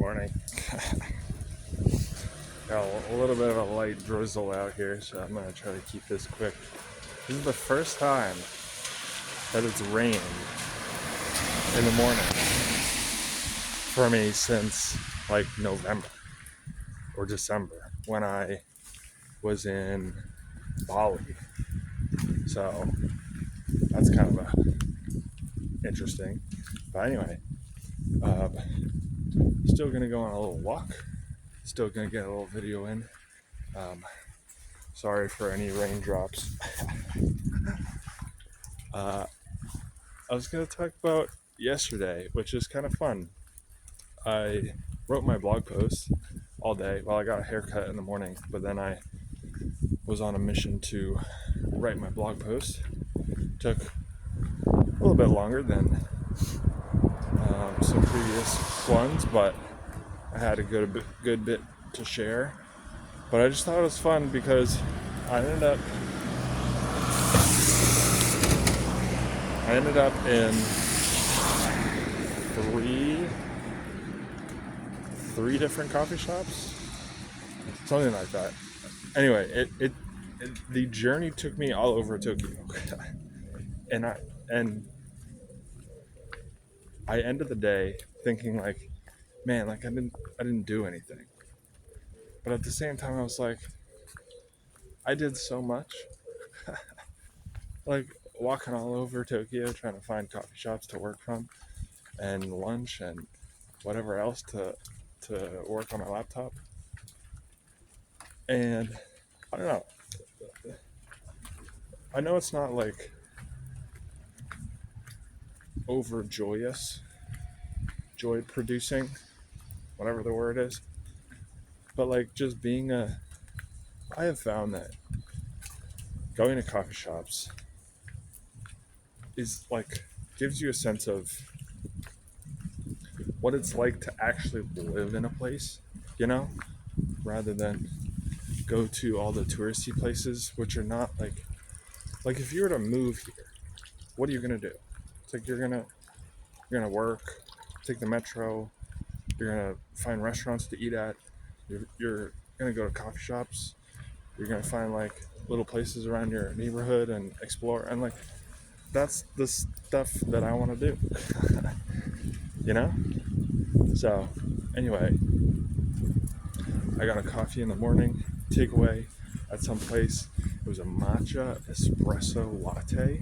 morning. Got a little bit of a light drizzle out here, so I'm gonna try to keep this quick. This is the first time that it's rained in the morning for me since like November or December when I was in Bali. So that's kind of interesting. But anyway, still gonna go on a little walk. Still gonna get a little video in. Sorry for any raindrops. I was gonna talk about yesterday, which is kind of fun. I wrote my blog post all day. Well, I got a haircut in the morning, but then I was on a mission to write my blog post. Took a little bit longer than some previous ones, but I had a good bit to share. But I just thought it was fun because I ended up in three different coffee shops, something like that. Anyway, the journey took me all over Tokyo, and I ended the day thinking like, man, like I didn't do anything. But at the same time, I was like, I did so much. Like walking all over Tokyo trying to find coffee shops to work from and lunch and whatever else to work on my laptop. And I don't know. I know it's not like over joyous, joy producing, whatever the word is. But like just I have found that going to coffee shops is like, gives you a sense of what it's like to actually live in a place, rather than go to all the touristy places, which are not like if you were to move here, what are you gonna do? It's like you're gonna work, take the metro, you're gonna find restaurants to eat at, you're gonna go to coffee shops, you're gonna find like little places around your neighborhood and explore, and like that's the stuff that I want to do. So anyway, I got a coffee in the morning, takeaway at some place. It was a matcha espresso latte,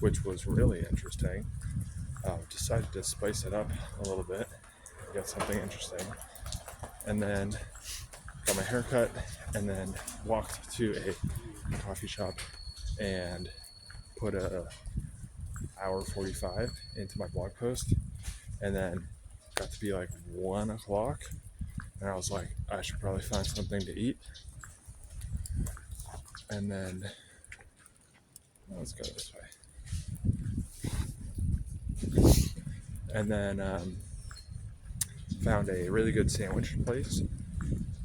which was really interesting. Decided to spice it up a little bit, get something interesting, and then got my hair cut, and then walked to a coffee shop and put a hour 45 into my blog post, and then got to be like 1 o'clock, and I was like, I should probably find something to eat. And then let's go this way. And then found a really good sandwich place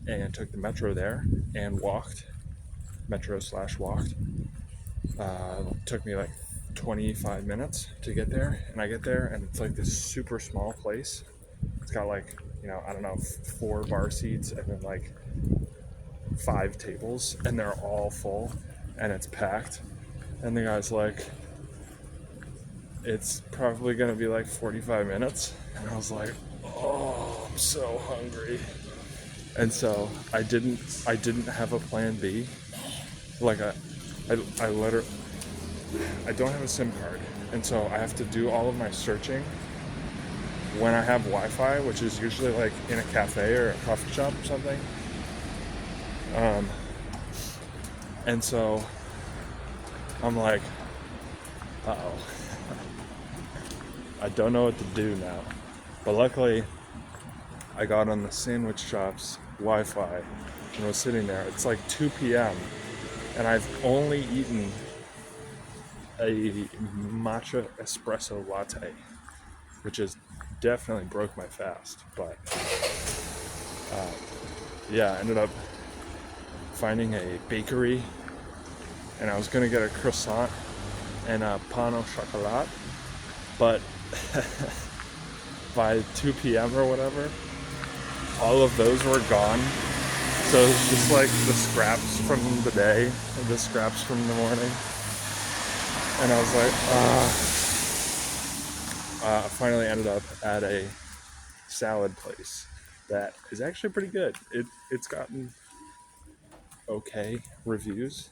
and took the metro there and walked. Took me like 25 minutes to get there, and I get there and it's like this super small place. It's got like, I don't know, 4 bar seats and then like 5 tables, and they're all full and it's packed. And the guy's like, it's probably gonna be like 45 minutes. And I was like, oh, I'm so hungry. And so I didn't have a plan B. Like I literally, I don't have a SIM card, and so I have to do all of my searching when I have Wi-Fi, which is usually like in a cafe or a coffee shop or something. And so I'm like, uh-oh. I don't know what to do now. But luckily, I got on the sandwich shop's Wi-Fi and was sitting there. It's like 2 p.m. and I've only eaten a matcha espresso latte, which is definitely broke my fast. But I ended up finding a bakery, and I was gonna get a croissant and a pain au chocolat, but by 2 p.m. or whatever, all of those were gone. So it's just like the scraps from the day, the scraps from the morning. And I was like, I finally ended up at a salad place that is actually pretty good. It's gotten okay reviews.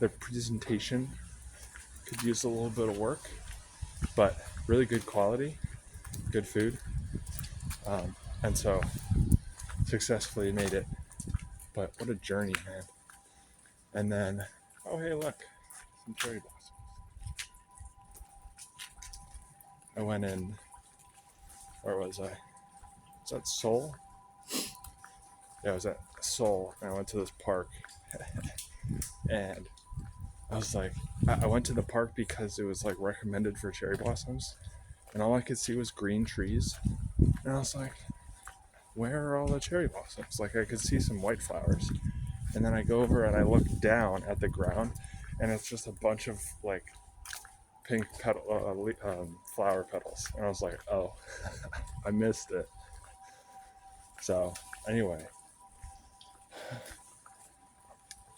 Their presentation could use a little bit of work, but really good quality, good food. And so successfully made it. But what a journey, man. And then, oh, hey, look, some cherry blossoms. I went in, where was I? Was that Seoul? Yeah, I was at Seoul, and I went to this park. And I was like, I went to the park because it was like recommended for cherry blossoms. And all I could see was green trees. And I was like, where are all the cherry blossoms? Like, I could see some white flowers. And then I go over and I look down at the ground, and it's just a bunch of like pink flower petals. And I was like, oh, I missed it. So anyway,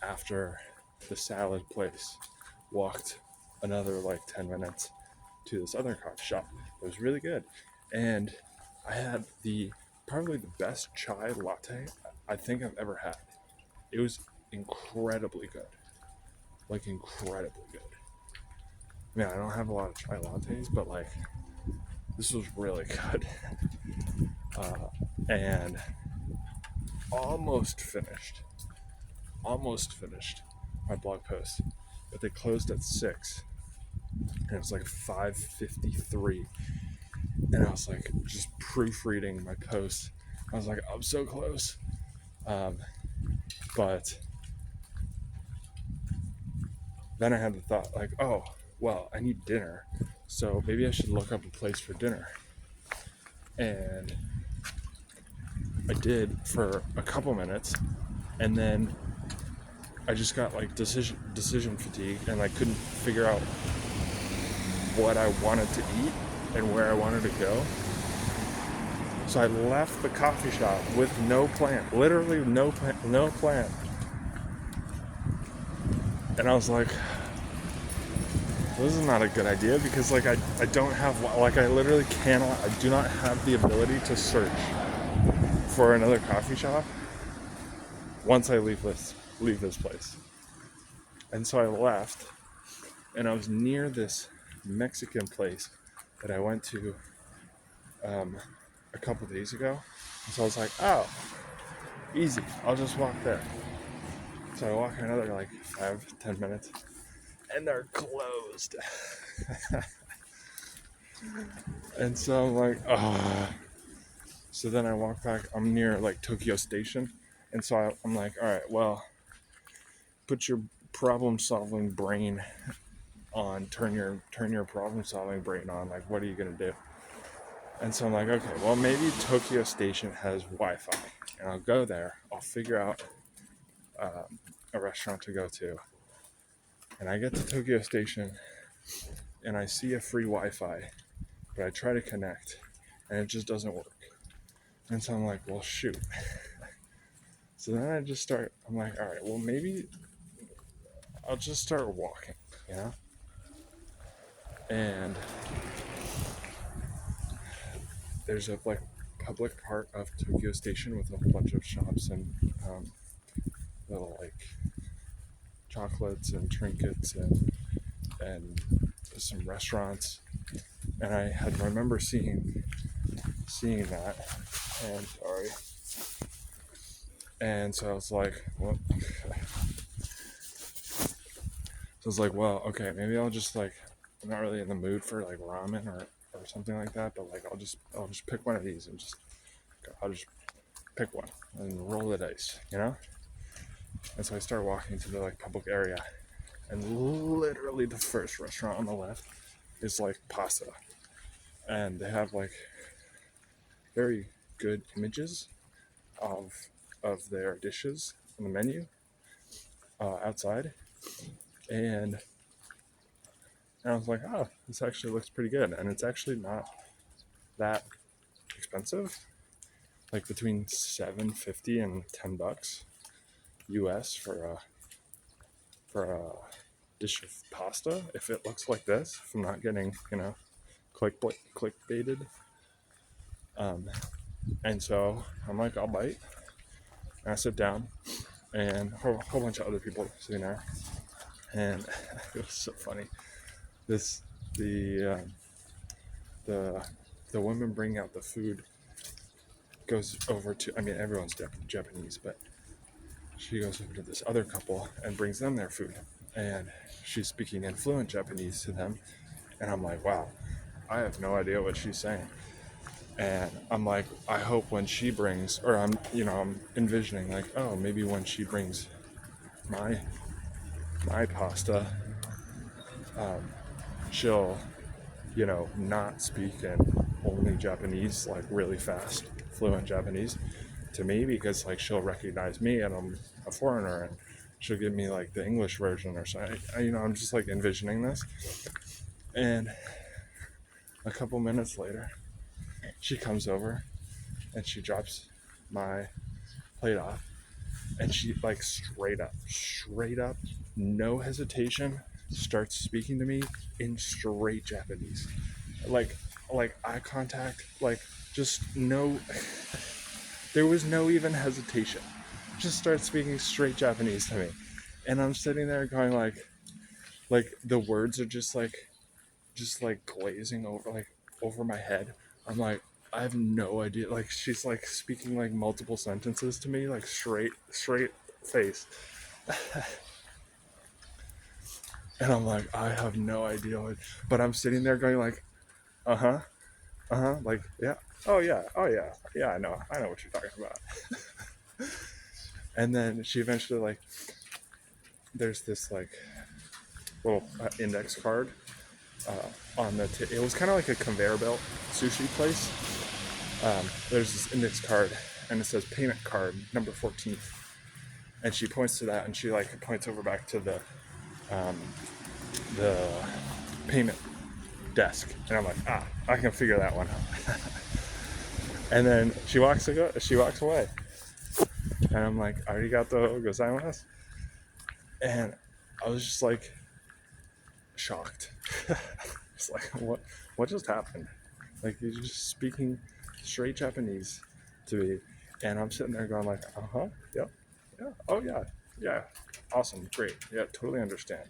after the salad place, walked another like 10 minutes to this other coffee shop. It was really good. And I had probably the best chai latte I think I've ever had. It was incredibly good. Like, incredibly good. I mean, I don't have a lot of chai lattes, but like, this was really good. And almost finished my blog post, but they closed at 6, and it was like 5:53, and I was like just proofreading my post. I was like, I'm so close. But then I had the thought, like, oh, well, I need dinner, so maybe I should look up a place for dinner. And I did for a couple minutes, and then I just got like decision fatigue, and I couldn't figure out what I wanted to eat and where I wanted to go. So I left the coffee shop with no plan, literally no plan. And I was like, this is not a good idea, because like I don't have, like, I literally I do not have the ability to search for another coffee shop once I leave this place. And so I left, and I was near this Mexican place that I went to a couple days ago. And so I was like, oh, easy, I'll just walk there. So I walk another like 5-10 minutes, and they're closed. And so I'm like, oh. So then I walk back. I'm near like Tokyo Station, and so I'm like, all right, well, put your problem-solving brain on. Turn your problem-solving brain on. Like, what are you gonna do? And so I'm like, okay, well, maybe Tokyo Station has Wi-Fi, and I'll go there. I'll figure out a restaurant to go to. And I get to Tokyo Station, and I see a free Wi-Fi, but I try to connect, and it just doesn't work. And so I'm like, well, shoot. So then I'm like, all right, well, maybe I'll just start walking, you know? And there's a like public part of Tokyo Station with a whole bunch of shops and little like chocolates and trinkets and some restaurants. And I had remember seeing that, and sorry. And so I was like, well, okay, maybe I'll just like, I'm not really in the mood for like ramen or something like that, but like I'll just pick one of these and I'll just pick one and roll the dice, you know? And so I start walking to the like public area, and literally the first restaurant on the left is like pasta, and they have like very good images of their dishes on the menu outside, and I was like, oh, this actually looks pretty good, and it's actually not that expensive. like between $7.50 and $10 US for a dish of pasta if it looks like this, if I'm not getting, clickbaited. And so I'm like, I'll bite. And I sit down, and a whole bunch of other people sitting there. And it was so funny. This the the the woman bringing out the food goes over to, I mean, everyone's Japanese, but she goes over to this other couple and brings them their food, and she's speaking in fluent Japanese to them. And I'm like, wow, I have no idea what she's saying. And I'm like, I hope when she brings, or I'm envisioning like, oh, maybe when she brings my pasta, she'll, not speak in only Japanese, like really fast, fluent Japanese to me, because like she'll recognize me and I'm a foreigner, and she'll give me like the English version or something. I'm just like envisioning this. And a couple minutes later, she comes over and she drops my plate off, and she like straight up, no hesitation, starts speaking to me in straight Japanese, like eye contact, like just no, there was no even hesitation, just starts speaking straight Japanese to me. And I'm sitting there going like the words are just like glazing over, like over my head. I'm like, I have no idea. Like she's like speaking like multiple sentences to me, like straight face. And I'm like, I have no idea but I'm sitting there going like, uh-huh, like, yeah, oh yeah, yeah, I know what you're talking about. And then she eventually, like, there's this like little index card on the it was kind of like a conveyor belt sushi place. There's this index card, and it says payment card number 14, and she points to that, and she like points over back to the payment desk, and I'm like, I can figure that one out. And then she walks away, and I'm like, arigato gozaimasu. And I was just like shocked. It's like, what just happened? Like, you're just speaking straight Japanese to me, and I'm sitting there going like, yep, yeah, oh yeah, awesome, great, yeah, totally understand.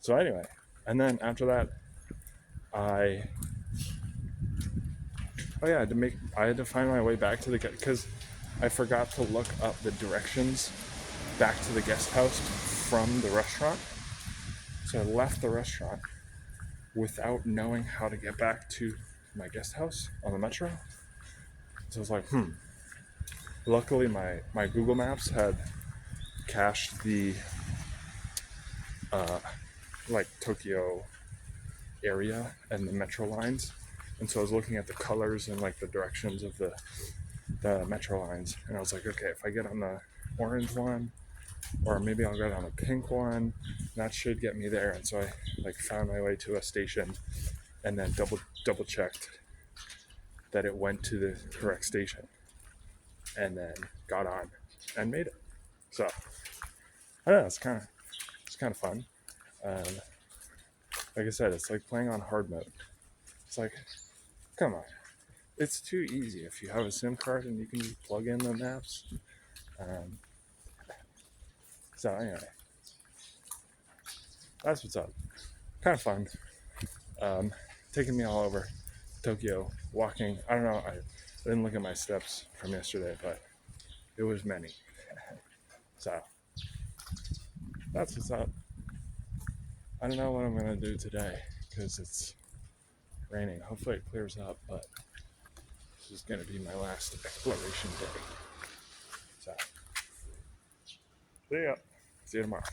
So anyway, and then after that, I had to find my way back to because I forgot to look up the directions back to the guest house from the restaurant. So I left the restaurant without knowing how to get back to my guest house on the metro. So I was like, Luckily, my Google Maps had cached the like Tokyo area and the metro lines, and so I was looking at the colors and like the directions of the metro lines, and I was like, okay, if I get on the orange one, or maybe I'll get on the pink one, that should get me there. And so I like found my way to a station, and then double checked that it went to the correct station, and then got on and made it. So I don't know, it's kind of fun. Like I said, it's like playing on hard mode. It's like, come on, it's too easy if you have a SIM card and you can just plug in the maps. So anyway, that's what's up. Kind of fun. Taking me all over Tokyo, walking. I don't know, I didn't look at my steps from yesterday, but it was many. So that's what's up. I don't know what I'm gonna do today because it's raining. Hopefully it clears up, but this is gonna be my last exploration day. So see ya. See you tomorrow.